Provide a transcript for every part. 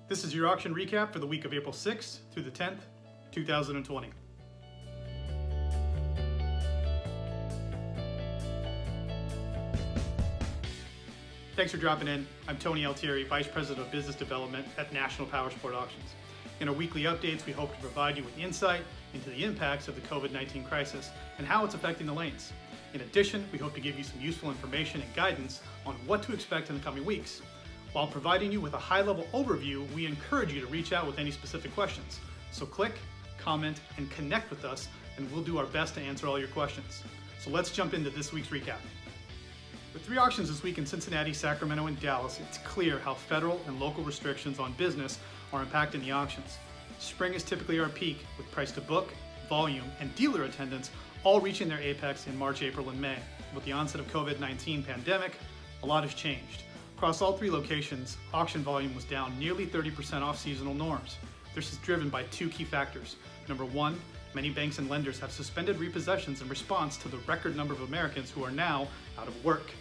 This is your auction recap for the week of April 6th through the 10th, 2020. Thanks for dropping in. I'm Tony Altieri, Vice President of Business Development at National Powersport Auctions. In our weekly updates, we hope to provide you with insight into the impacts of the COVID-19 crisis and how it's affecting the lanes. In addition, we hope to give you some useful information and guidance on what to expect in the coming weeks. While providing you with a high-level overview, we encourage you to reach out with any specific questions. So click, comment, and connect with us, and we'll do our best to answer all your questions. So let's jump into this week's recap. With 3 auctions this week in Cincinnati, Sacramento, and Dallas, it's clear how federal and local restrictions on business are impacting the auctions. Spring is typically our peak, with price to book, volume, and dealer attendance all reaching their apex in March, April, and May. With the onset of COVID-19 pandemic, a lot has changed. Across all 3 locations, auction volume was down nearly 30% off seasonal norms. This is driven by 2 key factors. Number 1, many banks and lenders have suspended repossessions in response to the record number of Americans who are now out of work.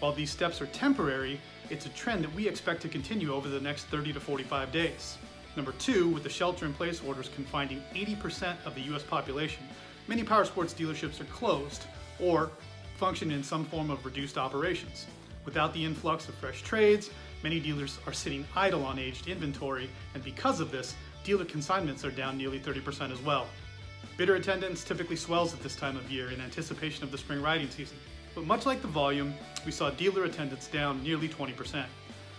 While these steps are temporary, it's a trend that we expect to continue over the next 30 to 45 days. Number 2, with the shelter-in-place orders confining 80% of the U.S. population, many powersports dealerships are closed or function in some form of reduced operations. Without the influx of fresh trades, many dealers are sitting idle on aged inventory, and because of this, dealer consignments are down nearly 30% as well. Bidder attendance typically swells at this time of year in anticipation of the spring riding season. But much like the volume, we saw dealer attendance down nearly 20%.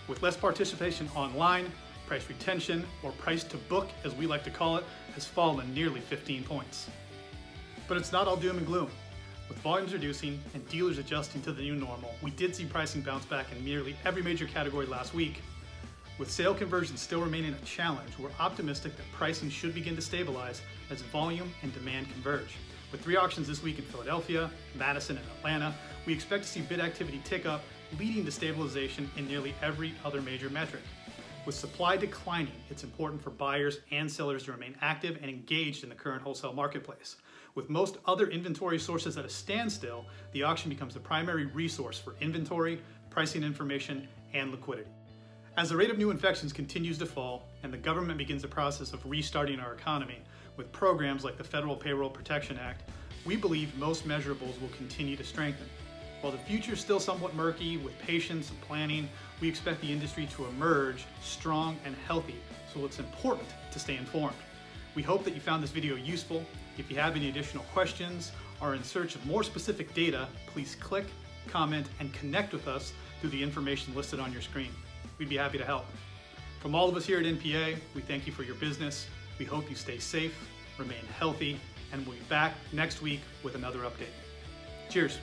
With less participation online, price retention, or price to book as we like to call it, has fallen nearly 15 points. But it's not all doom and gloom. With volumes reducing and dealers adjusting to the new normal, we did see pricing bounce back in nearly every major category last week. With sale conversions still remaining a challenge, we're optimistic that pricing should begin to stabilize as volume and demand converge. With 3 auctions this week in Philadelphia, Madison, and Atlanta, we expect to see bid activity tick up, leading to stabilization in nearly every other major metric. With supply declining, it's important for buyers and sellers to remain active and engaged in the current wholesale marketplace. With most other inventory sources at a standstill, the auction becomes the primary resource for inventory, pricing information, and liquidity. As the rate of new infections continues to fall and the government begins the process of restarting our economy with programs like the Federal Payroll Protection Act, we believe most measurables will continue to strengthen. While the future is still somewhat murky, with patience and planning, we expect the industry to emerge strong and healthy, so it's important to stay informed. We hope that you found this video useful. If you have any additional questions or are in search of more specific data, please click, comment, and connect with us through the information listed on your screen. We'd be happy to help. From all of us here at NPA, we thank you for your business. We hope you stay safe, remain healthy, and we'll be back next week with another update. Cheers.